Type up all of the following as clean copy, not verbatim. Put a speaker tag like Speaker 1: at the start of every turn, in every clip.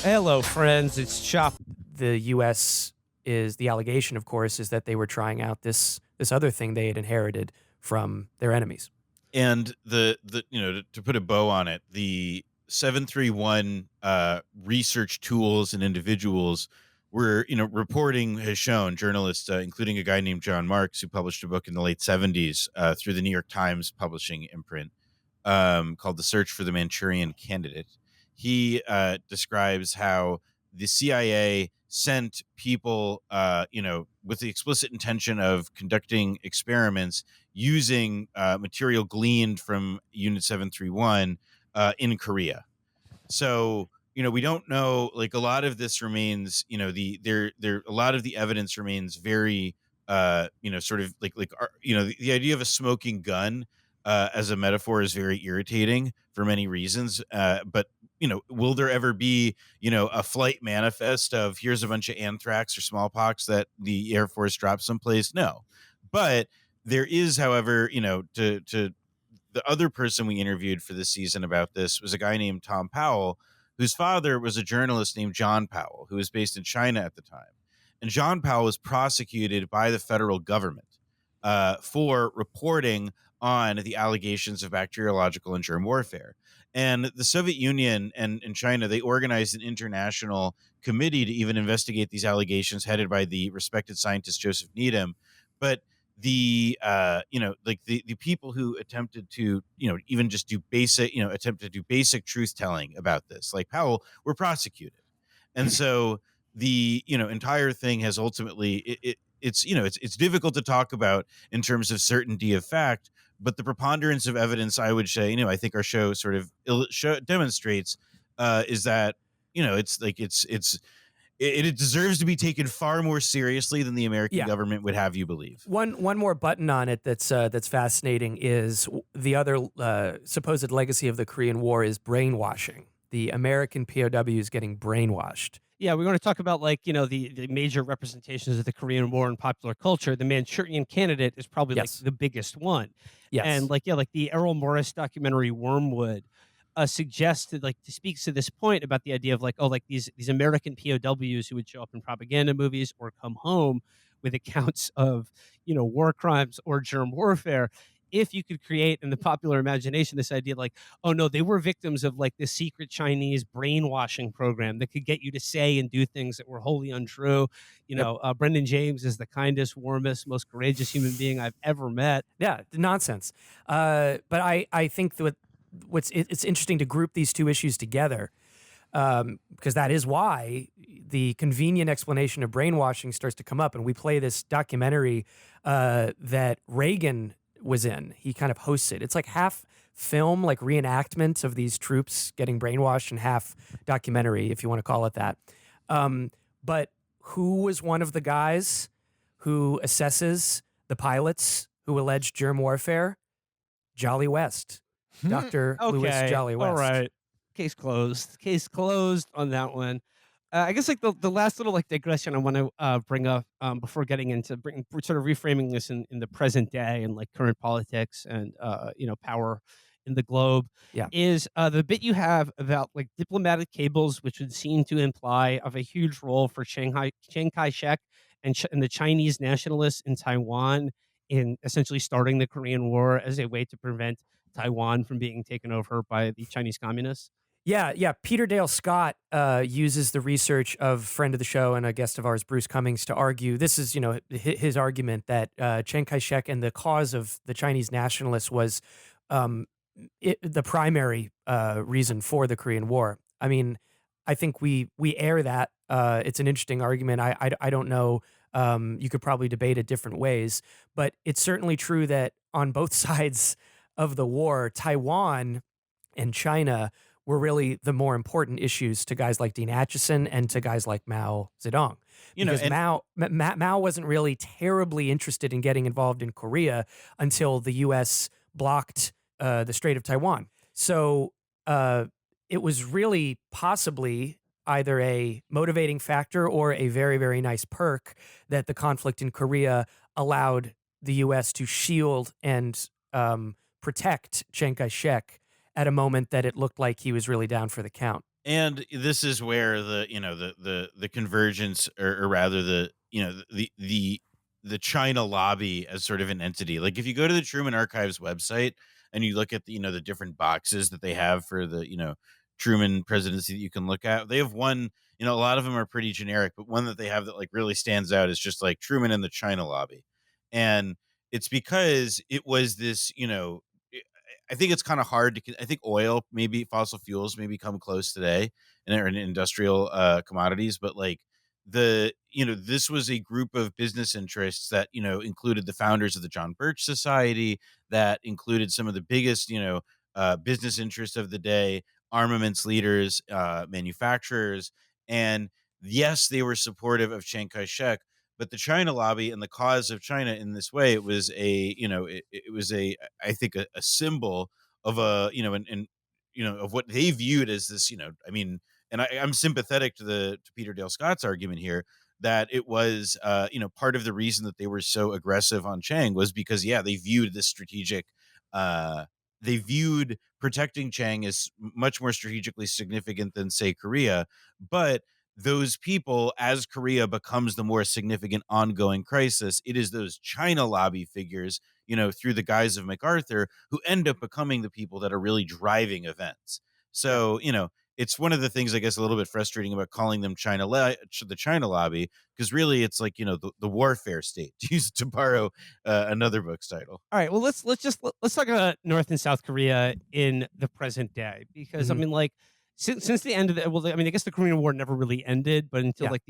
Speaker 1: Hello, friends. It's Chapo.
Speaker 2: The U.S. the allegation, of course, is that they were trying out this other thing they had inherited from their enemies.
Speaker 3: And the to put a bow on it, the 731 research tools and individuals were, reporting has shown journalists, including a guy named John Marks, who published a book in the late 70s through the New York Times publishing imprint, called The Search for the Manchurian Candidate. He describes how the CIA sent people, with the explicit intention of conducting experiments using material gleaned from Unit 731 in Korea. So, we don't know, like, a lot of this remains, a lot of the evidence remains very, sort of the idea of a smoking gun as a metaphor is very irritating for many reasons. But, will there ever be, a flight manifest of here's a bunch of anthrax or smallpox that the Air Force dropped someplace? No. But there is, however, to the other person we interviewed for this season about this was a guy named Tom Powell, whose father was a journalist named John Powell, who was based in China at the time. And John Powell was prosecuted by the federal government for reporting on the allegations of bacteriological and germ warfare. And the Soviet Union and China, they organized an international committee to even investigate these allegations, headed by the respected scientist Joseph Needham. But the people who attempted to, even just do basic, attempt to do basic truth telling about this, like Powell, were prosecuted. And so the, entire thing has ultimately, it's difficult to talk about in terms of certainty of fact, but the preponderance of evidence, I would say, I think our show sort of demonstrates, is that, it deserves to be taken far more seriously than the American government would have you believe.
Speaker 2: One more button on it that's fascinating is the other supposed legacy of the Korean War is brainwashing. The American POWs getting brainwashed.
Speaker 1: Yeah, we're going to talk about the major representations of the Korean War in popular culture. The Manchurian Candidate is probably
Speaker 2: Yes.
Speaker 1: the biggest one.
Speaker 2: Yes.
Speaker 1: And like the Errol Morris documentary Wormwood suggested, speaks to this point about the idea of these American POWs who would show up in propaganda movies or come home with accounts of war crimes or germ warfare. If you could create in the popular imagination this idea oh no, they were victims of this secret Chinese brainwashing program that could get you to say and do things that were wholly untrue. Brendan James is the kindest, warmest, most courageous human being I've ever met.
Speaker 2: Yeah, nonsense. But I think that it's interesting to group these two issues together, because that is why the convenient explanation of brainwashing starts to come up. And we play this documentary that Reagan was in. He kind of hosts it. It's like half film, like reenactment of these troops getting brainwashed, and half documentary, if you want to call it that. But who was one of the guys who assesses the pilots who alleged germ warfare? Jolly West. Dr. Lewis Jolly West.
Speaker 1: All right. Case closed. Case closed on that one. I guess the last little digression I want to bring up before getting into sort of reframing this in the present day and current politics and power in the globe is the bit you have about diplomatic cables, which would seem to imply of a huge role for Chiang Kai-shek and the Chinese nationalists in Taiwan in essentially starting the Korean War as a way to prevent Taiwan from being taken over by the Chinese communists.
Speaker 2: Yeah. Peter Dale Scott uses the research of friend of the show and a guest of ours, Bruce Cummings, to argue this is, his argument that Chiang Kai-shek and the cause of the Chinese nationalists was the primary reason for the Korean War. I mean, I think we air that. It's an interesting argument. I don't know. You could probably debate it different ways, but it's certainly true that on both sides of the war, Taiwan and China were really the more important issues to guys like Dean Acheson and to guys like Mao Zedong. Because Mao wasn't really terribly interested in getting involved in Korea until the U.S. blocked the Strait of Taiwan. So it was really possibly either a motivating factor or a very, very nice perk that the conflict in Korea allowed the U.S. to shield and protect Chiang Kai-shek at a moment that it looked like he was really down for the count.
Speaker 3: And this is where the convergence, or rather the China lobby as sort of an entity. Like if you go to the Truman Archives website and you look at the different boxes that they have for the Truman presidency that you can look at, they have one. A lot of them are pretty generic, but one that they have that like really stands out is just like Truman and the China lobby, and it's because it was this. I think it's kind of hard I think oil, maybe fossil fuels, maybe come close today, and are in industrial commodities, but like this was a group of business interests that included the founders of the John Birch Society, that included some of the biggest business interests of the day, armaments leaders, manufacturers, and yes, they were supportive of Chiang Kai-shek, but the China lobby and the cause of China in this way, it was it was I think a symbol of of what they viewed as this. I mean, and I'm sympathetic to Peter Dale Scott's argument here, that it was part of the reason that they were so aggressive on Chang was because they viewed this strategic uh they viewed protecting Chang as much more strategically significant than, say, Korea. But those people, as Korea becomes the more significant ongoing crisis, it is those China lobby figures, through the guise of MacArthur, who end up becoming the people that are really driving events.
Speaker 1: Yep.
Speaker 3: So, it's one of the things I guess a little bit frustrating about calling them the China lobby, because really it's like, the warfare state, to borrow another book's title.
Speaker 1: All right. Well, let's talk about North and South Korea in the present day, because I
Speaker 2: Mhm.
Speaker 1: mean, like since the end of the well, I mean, I guess the Korean War never really ended, but until
Speaker 2: Yeah.
Speaker 1: like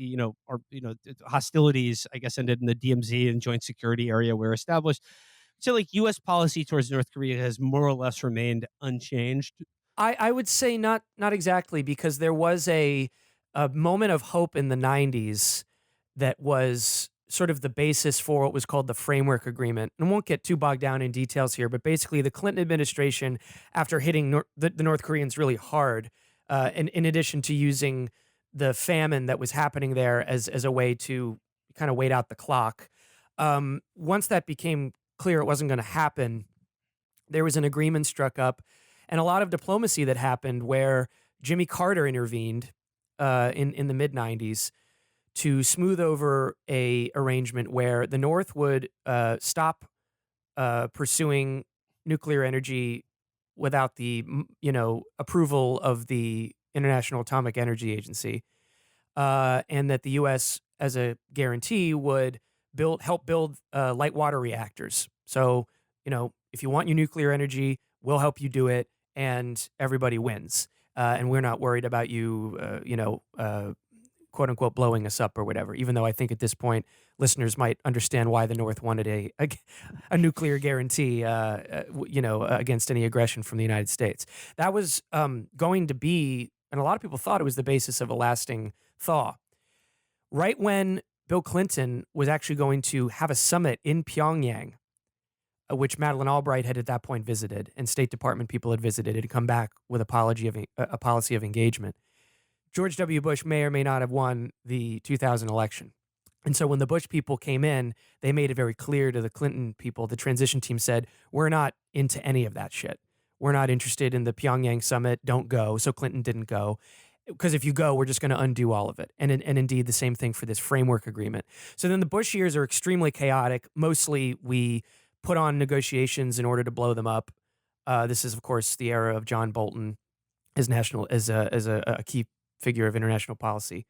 Speaker 1: hostilities, I guess, ended in the DMZ and Joint Security Area were established. So like U.S. policy towards North Korea has more or less remained unchanged.
Speaker 2: I would say not exactly, because there was a moment of hope in the 90s that was sort of the basis for what was called the framework agreement. And I won't get too bogged down in details here, but basically the Clinton administration, after hitting the North Koreans really hard, in addition to using the famine that was happening there as a way to kind of wait out the clock, once that became clear it wasn't going to happen, there was an agreement struck up and a lot of diplomacy that happened where Jimmy Carter intervened in the mid 90s to smooth over a arrangement where the North would stop pursuing nuclear energy without the approval of the International Atomic Energy Agency, and that the U.S. as a guarantee would help build light water reactors. So, if you want your nuclear energy, we'll help you do it, and everybody wins. And we're not worried about you, quote unquote, blowing us up or whatever. Even though I think at this point, listeners might understand why the North wanted a nuclear guarantee, against any aggression from the United States. That was going to be, and a lot of people thought it was the basis of a lasting thaw. Right when Bill Clinton was actually going to have a summit in Pyongyang, which Madeleine Albright had at that point visited, and State Department people had visited, had come back with a policy of engagement. George W. Bush may or may not have won the 2000 election. And so when the Bush people came in, they made it very clear to the Clinton people, the transition team said, we're not into any of that shit. We're not interested in the Pyongyang summit. Don't go. So Clinton didn't go. Because if you go, we're just going to undo all of it. And indeed, the same thing for this framework agreement. So then the Bush years are extremely chaotic. Mostly we put on negotiations in order to blow them up. This is, of course, the era of John Bolton as a key figure of international policy.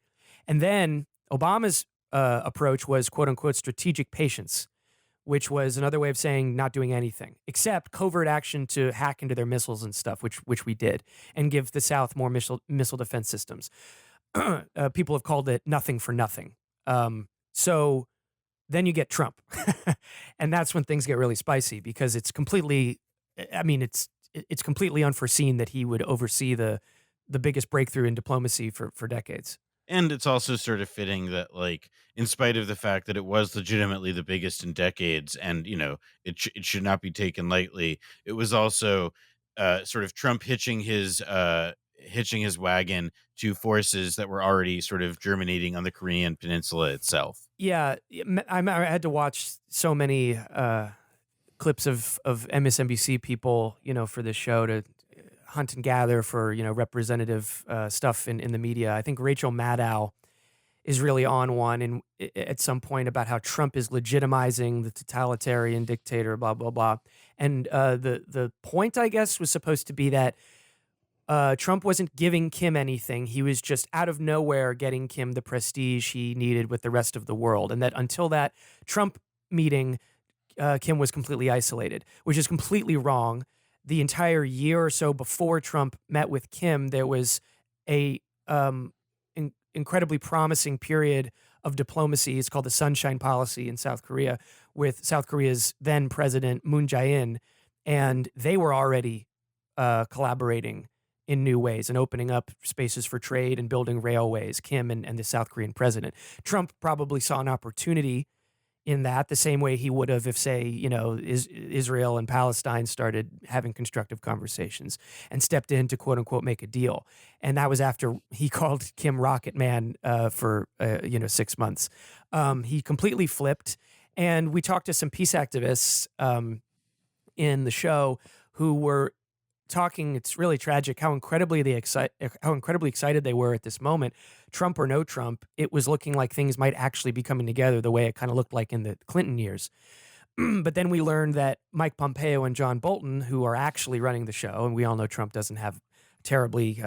Speaker 2: And then Obama's approach was quote unquote strategic patience, which was another way of saying not doing anything except covert action to hack into their missiles and stuff, which we did, and give the South more missile defense systems. People have called it nothing for nothing. So then you get Trump, and that's when things get really spicy because it's completely. I mean, it's completely unforeseen that he would oversee the biggest breakthrough in diplomacy for decades.
Speaker 3: And it's also sort of fitting that, like, in spite of the fact that it was legitimately the biggest in decades, and it should not be taken lightly, it was also sort of Trump hitching his wagon to forces that were already sort of germinating on the Korean Peninsula itself.
Speaker 2: Yeah, I had to watch so many clips of MSNBC people, for this show to hunt and gather for representative stuff in the media. I think Rachel Maddow is really on one at some point about how Trump is legitimizing the totalitarian dictator, blah blah blah. And the point, I guess, was supposed to be that Trump wasn't giving Kim anything. He was just out of nowhere getting Kim the prestige he needed with the rest of the world. And that until that Trump meeting, Kim was completely isolated, which is completely wrong. The entire year or so before Trump met with Kim, there was a incredibly promising period of diplomacy. It's called the Sunshine Policy in South Korea, with South Korea's then president Moon Jae-in, and they were already collaborating in new ways and opening up spaces for trade and building railways, Kim and the South Korean president. Trump probably saw an opportunity in that the same way he would have if, say, Israel and Palestine started having constructive conversations and stepped in to quote unquote make a deal. And that was after he called Kim Rocket Man for 6 months. He completely flipped. And we talked to some peace activists in the show who were talking. It's really tragic how incredibly excited they were at this moment. Trump or no Trump, it was looking like things might actually be coming together the way it kind of looked like in the Clinton years. But then we learned that Mike Pompeo and John Bolton, who are actually running the show, and we all know Trump doesn't have terribly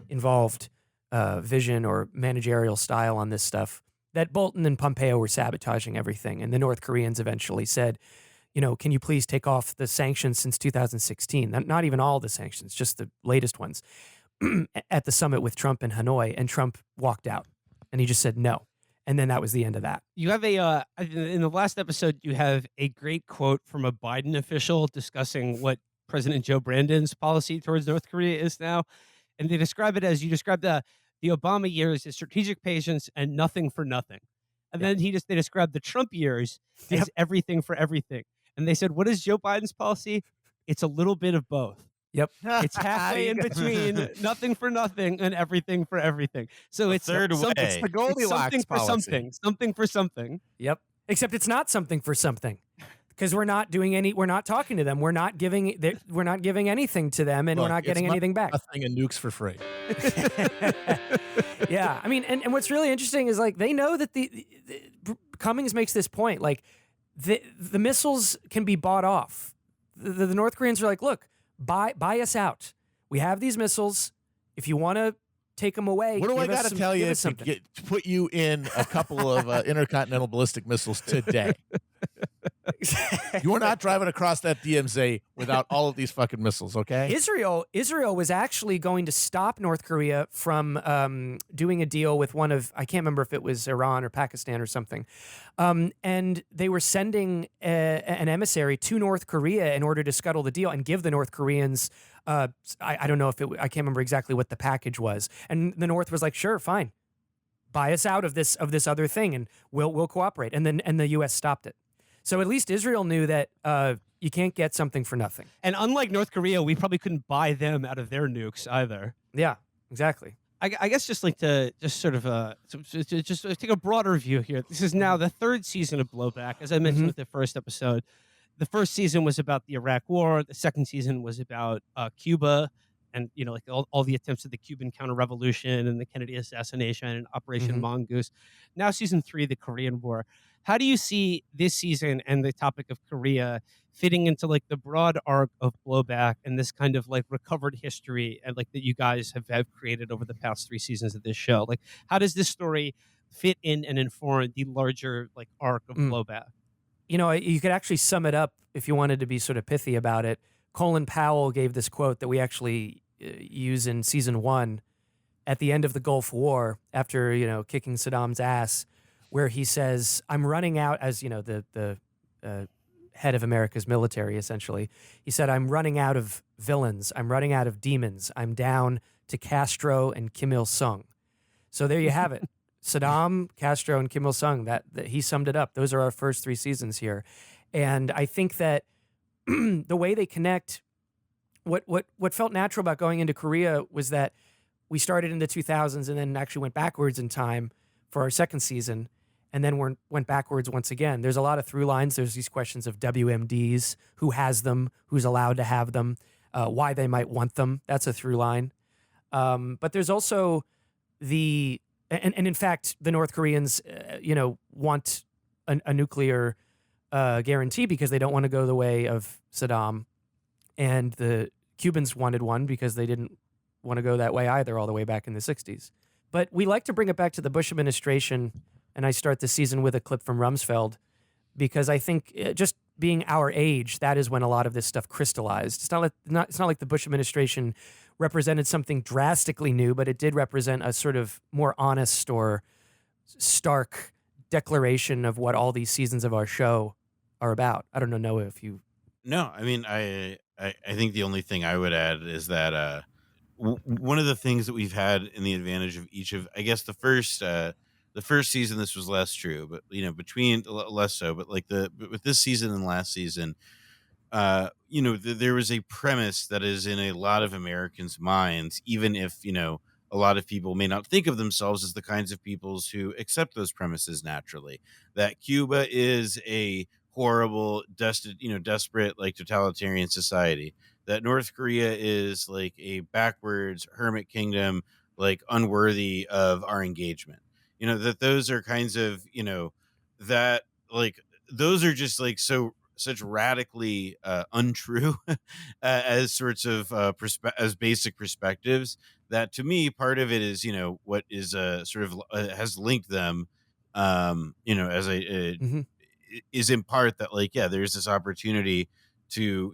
Speaker 2: involved vision or managerial style on this stuff, that Bolton and Pompeo were sabotaging everything. And the North Koreans eventually said, can you please take off the sanctions since 2016? Not even all the sanctions, just the latest ones at the summit with Trump in Hanoi. And Trump walked out and he just said no. And then that was the end of that.
Speaker 1: You have in the last episode, you have a great quote from a Biden official discussing what President Joe Brandon's policy towards North Korea is now. And they describe it as you described the Obama years as strategic patience and nothing for nothing. And then they described the Trump years as everything for everything. And they said, what is Joe Biden's policy? It's a little bit of both.
Speaker 2: Yep.
Speaker 1: It's halfway in between nothing for nothing and everything for everything. So it's
Speaker 3: third way.
Speaker 1: It's
Speaker 4: the Goldilocks
Speaker 1: something for
Speaker 4: policy.
Speaker 1: something for something.
Speaker 2: Yep. Except it's not something for something, because we're not talking to them. We're not giving anything to them, and
Speaker 4: Look,
Speaker 2: we're not getting anything back.
Speaker 4: Nothing and nukes for free.
Speaker 2: Yeah. I mean, and what's really interesting is like they know that the Cummings makes this point, like the missiles can be bought off. The North Koreans are like, look, buy us out. We have these missiles. If you want to take them away,
Speaker 4: What do I got to tell you to put you in a couple of intercontinental ballistic missiles today? You are not driving across that DMZ without all of these fucking missiles, okay?
Speaker 2: Israel was actually going to stop North Korea from doing a deal with one of, I can't remember if it was Iran or Pakistan or something. And they were sending an emissary to North Korea in order to scuttle the deal and give the North Koreans, I don't know if I can't remember exactly what the package was. And the North was like, sure, fine. Buy us out of this other thing and we'll cooperate. And the US stopped it. So at least Israel knew that you can't get something for nothing.
Speaker 1: And unlike North Korea, we probably couldn't buy them out of their nukes either.
Speaker 2: Yeah, exactly.
Speaker 1: I guess just like to just sort of just take a broader view here. This is now the third season of Blowback, as I mentioned with the first episode. The first season was about the Iraq War. The second season was about Cuba and like all the attempts at the Cuban counter-revolution and the Kennedy assassination and Operation Mongoose. Now season 3, the Korean War. How do you see this season and the topic of Korea fitting into like the broad arc of Blowback and this kind of like recovered history and like that you guys have created over the past 3 seasons of this show? Like, how does this story fit in and inform the larger like arc of Blowback?
Speaker 2: You could actually sum it up if you wanted to be sort of pithy about it. Colin Powell gave this quote that we actually use in season 1 at the end of the Gulf War after, kicking Saddam's ass, where he says, I'm running out as, the head of America's military, essentially. He said, I'm running out of villains. I'm running out of demons. I'm down to Castro and Kim Il-sung. So there you have it. Saddam, Castro, and Kim Il-sung, that he summed it up. Those are our first 3 seasons here. And I think that the way they connect, what felt natural about going into Korea was that we started in the 2000s and then actually went backwards in time for our second season, and then went backwards once again. There's a lot of through lines. There's these questions of WMDs, who has them, who's allowed to have them. why they might want them. That's a through line. But there's also the and in fact, the North Koreans, want a nuclear guarantee because they don't want to go the way of Saddam, and the Cubans wanted one because they didn't want to go that way either, all the way back in the '60s. But we like to bring it back to the Bush administration, and I start the season with a clip from Rumsfeld because I think just being our age, that is when a lot of this stuff crystallized. It's not like the Bush administration represented something drastically new, but it did represent a sort of more honest or stark declaration of what all these seasons of our show are about. I don't know, Noah, if you.
Speaker 3: No, I mean, I think the only thing I would add is that one of the things that we've had in the advantage of each of, I guess, the first season this was less true, but between less so, but like but with this season and last season, there was a premise that is in a lot of Americans' minds, even if, a lot of people may not think of themselves as the kinds of peoples who accept those premises naturally, that Cuba is a horrible, desperate, like totalitarian society, that North Korea is like a backwards hermit kingdom, like unworthy of our engagement. That those are kinds of, that like those are just like such radically untrue as sorts of as basic perspectives, that to me part of it is what is sort of has linked them, as a
Speaker 2: Mhm.
Speaker 3: is in part that, like, yeah, there's this opportunity to,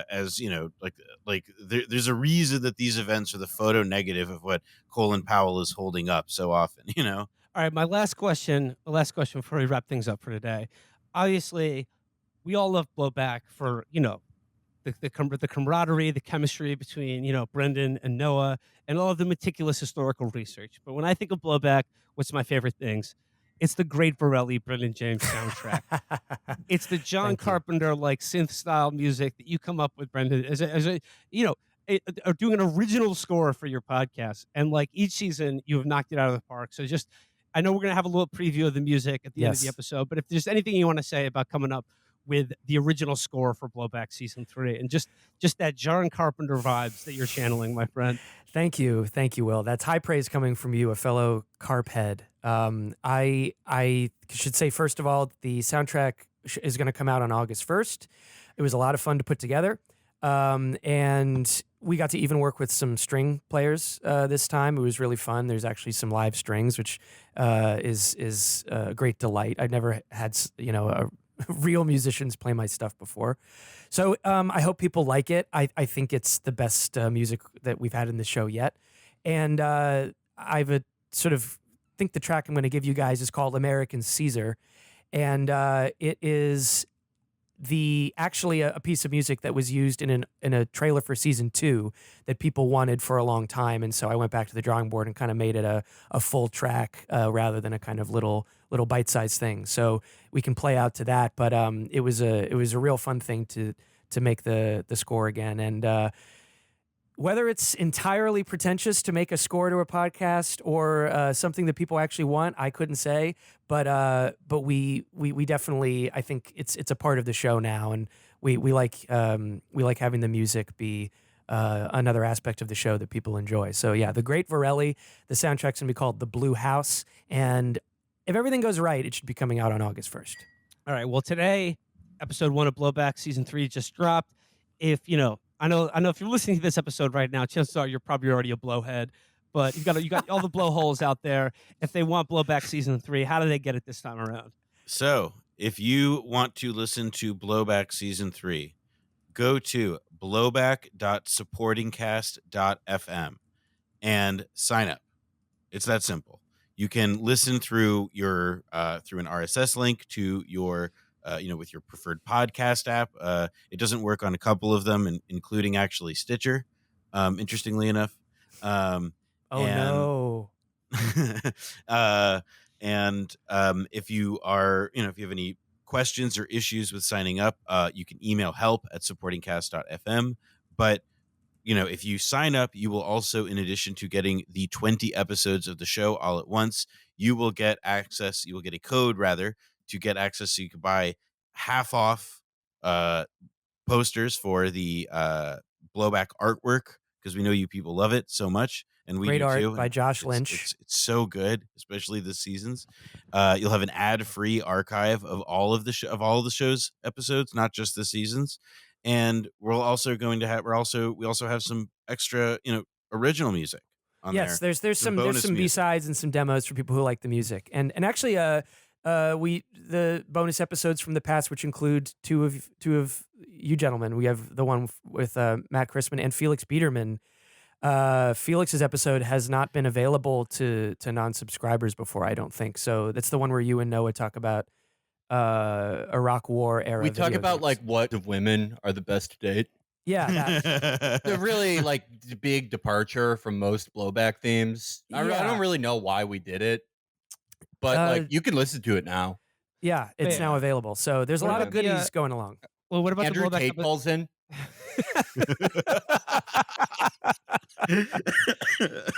Speaker 3: as there's a reason that these events are the photo negative of what Colin Powell is holding up so often.
Speaker 1: All right, my last question before we wrap things up for today. Obviously, we all love Blowback for, the camaraderie, the chemistry between, Brendan and Noah, and all of the meticulous historical research. But when I think of Blowback, what's my favorite things? It's the great Borelli Brendan James soundtrack. It's the John
Speaker 2: Thank you.
Speaker 1: Carpenter like synth style music that you come up with, Brendan, you know, doing an original score for your podcast. And like each season, you have knocked it out of the park. So just, I know we're gonna have a little preview of the music at the end of the
Speaker 2: Yes.
Speaker 1: episode, but if there's anything you want to say about coming up with the original score for Blowback season 3, and just that John Carpenter vibes that you're channeling, my friend.
Speaker 2: Thank you, Will. That's high praise coming from you, a fellow carp head. I should say first of all, the soundtrack is going to come out on August 1st. It was a lot of fun to put together, and we got to even work with some string players this time. It was really fun. There's actually some live strings, which is a great delight. I've never had real musicians play my stuff before. So I hope people like it. I think it's the best music that we've had in the show yet. And I've a sort of think the track I'm going to give you guys is called American Caesar. And it is actually a piece of music that was used in a trailer for season 2 that people wanted for a long time, and so I went back to the drawing board and kind of made it a full track rather than a kind of little bite-sized thing. So we can play out to that, but it was a real fun thing to make the score again. And whether it's entirely pretentious to make a score to a podcast or something that people actually want, I couldn't say. But we definitely, I think it's a part of the show now, and we like having the music be another aspect of the show that people enjoy. So yeah, the Great Varelli, the soundtrack's gonna be called The Blue House, and if everything goes right, it should be coming out on August 1st.
Speaker 1: All right. Well, today, episode 1 of Blowback season 3 just dropped. If I know if you're listening to this episode right now, chances are you're probably already a blowhead. But you got all the blowholes out there. If they want Blowback season 3, how do they get it this time around?
Speaker 3: So if you want to listen to Blowback season 3, go to blowback.supportingcast.fm and sign up. It's that simple. You can listen through your through an RSS link to your with your preferred podcast app. It doesn't work on a couple of them, including actually Stitcher. Interestingly enough,
Speaker 2: Oh
Speaker 3: and
Speaker 2: no.
Speaker 3: if you are, if you have any questions or issues with signing up, you can email help@supportingcast.fm. But if you sign up, you will also, in addition to getting the 20 episodes of the show all at once, you will get access. You will get a code, rather, to get access, so you can buy half off posters for the Blowback artwork because we know you people love it so much, and we
Speaker 2: Great
Speaker 3: do
Speaker 2: art
Speaker 3: too.
Speaker 2: by
Speaker 3: And
Speaker 2: Josh
Speaker 3: it's,
Speaker 2: Lynch.
Speaker 3: it's so good, especially this season's. You'll have an ad-free archive of all of the show's episodes, not just the seasons. And we're also going to have we also have some extra original music on
Speaker 2: Yes,
Speaker 3: there.
Speaker 2: there's some
Speaker 3: bonus music.
Speaker 2: B-sides and some demos for people who like the music. And actually the bonus episodes from the past, which include two of you gentlemen. We have the one with Matt Christman and Felix Biederman. Felix's episode has not been available to non-subscribers before, I don't think. So that's the one where you and Noah talk about Iraq War era.
Speaker 5: We talk
Speaker 2: video
Speaker 5: about
Speaker 2: games.
Speaker 5: like what of women are the best to date.
Speaker 2: Yeah, that.
Speaker 5: They're really like big departure from most Blowback themes. I
Speaker 2: Yeah.
Speaker 5: don't really know why we did it, but like you can listen to it now.
Speaker 2: Yeah, it's now available. So there's a
Speaker 1: What
Speaker 2: lot of
Speaker 1: about the,
Speaker 2: goodies going along.
Speaker 1: Well, what about
Speaker 5: Andrew
Speaker 1: the blowback
Speaker 5: Tate calls in.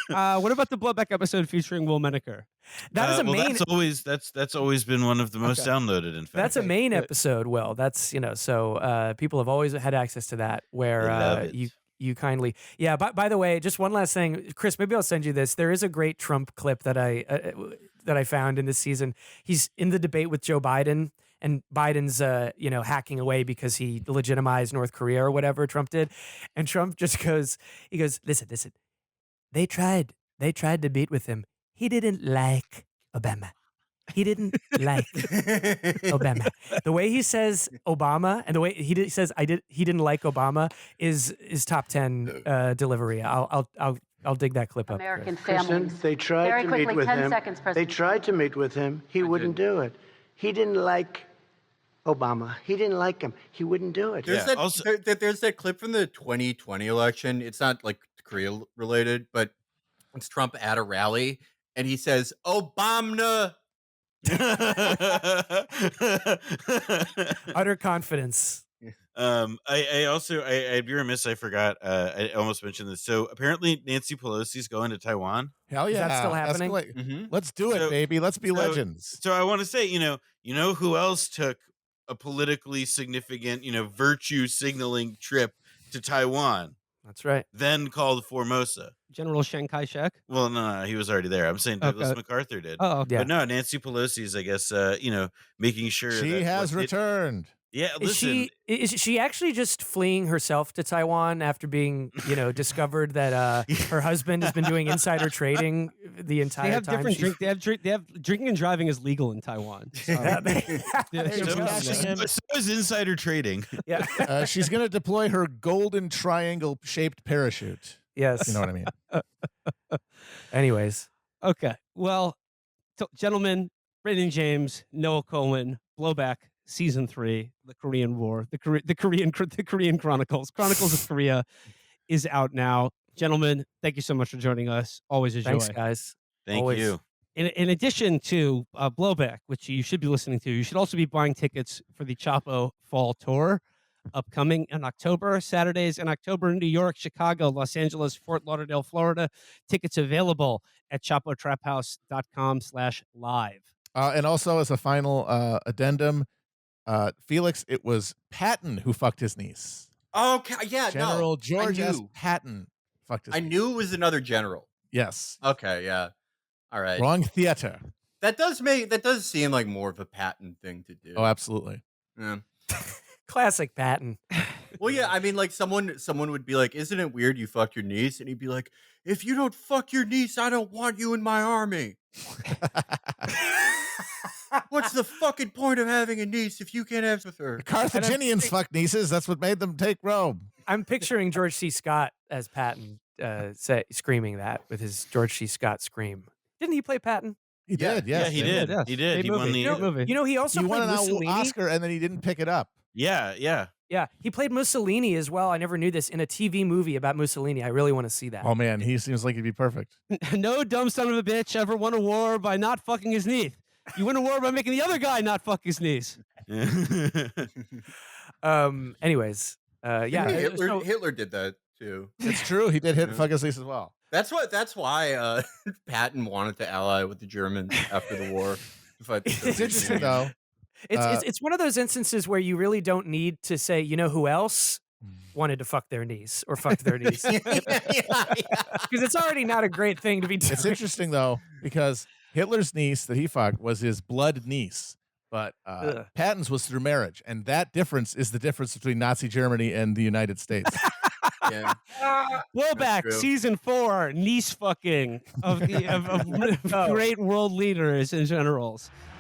Speaker 1: What about the blowback episode featuring Will Menaker?
Speaker 2: That is a
Speaker 3: well,
Speaker 2: main.
Speaker 3: that's always been one of the most
Speaker 2: Okay.
Speaker 3: downloaded. In fact,
Speaker 2: That's a main
Speaker 1: good.
Speaker 2: episode. Will, that's so people have always had access to that. Where
Speaker 3: I love it.
Speaker 2: you kindly, yeah. By the way, just one last thing, Chris. Maybe I'll send you this. There is a great Trump clip that I found in this season. He's in the debate with Joe Biden. And Biden's, hacking away because he legitimized North Korea or whatever Trump did. And Trump just goes, listen, they tried to meet with him. He didn't like Obama. He didn't like Obama. The way he says Obama and the way he says he didn't like Obama is top 10 delivery. I'll dig that clip
Speaker 6: American
Speaker 2: up.
Speaker 6: families.
Speaker 7: They tried
Speaker 6: Very
Speaker 7: to
Speaker 6: quickly,
Speaker 7: meet with
Speaker 6: 10
Speaker 7: him.
Speaker 6: seconds,
Speaker 7: They
Speaker 6: President.
Speaker 7: tried to meet with him. He wouldn't do it. He didn't like Obama. He didn't like him. He wouldn't do it.
Speaker 5: There's there's that clip from the 2020 election. It's not like Korea related, but it's Trump at a rally and he says Obama.
Speaker 2: Utter confidence.
Speaker 3: I'd be remiss. I forgot. I almost mentioned this. So apparently Nancy Pelosi's going to Taiwan.
Speaker 4: Hell
Speaker 2: Is
Speaker 4: yeah.
Speaker 2: that still happening?
Speaker 5: Mm-hmm.
Speaker 4: Let's do it, baby. Let's be legends.
Speaker 3: So I want to say, you know who else took a politically significant, virtue signaling trip to Taiwan,
Speaker 2: That's right.
Speaker 3: then called Formosa.
Speaker 1: General Chiang Kai-shek?
Speaker 3: Well, no, he was already there. I'm saying Douglas
Speaker 1: Okay.
Speaker 3: MacArthur did.
Speaker 1: Oh,
Speaker 2: Yeah.
Speaker 3: But no, Nancy Pelosi's, I guess, making sure
Speaker 4: She
Speaker 3: that
Speaker 4: has returned.
Speaker 3: Yeah,
Speaker 2: Is
Speaker 3: listen.
Speaker 2: she actually just fleeing herself to Taiwan after being, discovered that her husband has been doing insider trading the entire
Speaker 1: they have
Speaker 2: time?
Speaker 1: different drink. They have drinking and driving is legal in Taiwan. So,
Speaker 2: Yeah,
Speaker 3: So is insider trading.
Speaker 2: yeah.
Speaker 4: She's going to deploy her golden triangle shaped parachute.
Speaker 2: Yes.
Speaker 4: You know what I mean?
Speaker 2: Anyways,
Speaker 1: okay. Well, gentlemen, Brendan James, Noah Cohen, Blowback, Season 3, the Korean War, the Korean Chronicles of Korea is out now. Gentlemen, thank you so much for joining us. Always a joy.
Speaker 2: thanks, guys.
Speaker 3: Thank
Speaker 2: Always.
Speaker 3: you.
Speaker 1: In addition to Blowback, which you should be listening to, you should also be buying tickets for the Chapo Fall Tour, upcoming in October. Saturdays in October in New York, Chicago, Los Angeles, Fort Lauderdale, Florida. Tickets available at chapotraphouse.com/live.
Speaker 4: And also, as a final addendum, Felix, it was Patton who fucked his niece.
Speaker 5: Okay, yeah,
Speaker 4: General
Speaker 5: no,
Speaker 4: George
Speaker 5: I
Speaker 4: S.
Speaker 5: knew.
Speaker 4: Patton fucked his
Speaker 5: I
Speaker 4: niece.
Speaker 5: knew it was another general.
Speaker 4: Yes.
Speaker 5: Okay, yeah. All right.
Speaker 4: Wrong theater.
Speaker 5: That does seem like more of a Patton thing to do.
Speaker 4: Oh, absolutely.
Speaker 5: Yeah.
Speaker 2: Classic Patton.
Speaker 5: Well, yeah, I mean, like someone would be like, "Isn't it weird you fucked your niece?" And he'd be like, "If you don't fuck your niece, I don't want you in my army." What's the fucking point of having a niece if you can't have with her?
Speaker 4: The Carthaginians fucked nieces. That's what made them take Rome.
Speaker 2: I'm picturing George C. Scott as Patton screaming that with his George C. Scott scream. Didn't he play Patton?
Speaker 4: He did,
Speaker 3: Yeah,
Speaker 4: yes.
Speaker 3: he did.
Speaker 1: Yes.
Speaker 3: He did.
Speaker 1: Great
Speaker 3: He won
Speaker 1: movie.
Speaker 3: the.
Speaker 1: Great movie.
Speaker 2: You know, he also
Speaker 4: He
Speaker 2: played
Speaker 4: won an
Speaker 2: Mussolini.
Speaker 4: Oscar and then he didn't pick it up.
Speaker 3: Yeah.
Speaker 2: Yeah, he played Mussolini as well. I never knew this in a TV movie about Mussolini. I really want to see that.
Speaker 4: Oh, man, he seems like he'd be perfect.
Speaker 1: No dumb son of a bitch ever won a war by not fucking his niece. You win a war by making the other guy not fuck his niece.
Speaker 2: Anyways, yeah.
Speaker 5: Hitler did that too.
Speaker 4: It's true. He did hit fuck his niece as well.
Speaker 5: That's why Patton wanted to ally with the Germans after the war.
Speaker 4: It's interesting, though.
Speaker 2: It's one of those instances where you really don't need to say, you know who else wanted to fuck their niece or fucked their niece.
Speaker 5: yeah,
Speaker 2: Because it's already not a great thing to be doing.
Speaker 4: It's interesting though because Hitler's niece that he fucked was his blood niece, but
Speaker 2: Ugh.
Speaker 4: Patton's was through marriage, and that difference is the difference between Nazi Germany and the United States.
Speaker 5: yeah.
Speaker 1: Blowback
Speaker 5: true.
Speaker 1: season 4, niece fucking of the of
Speaker 2: go.
Speaker 1: great world leaders and generals.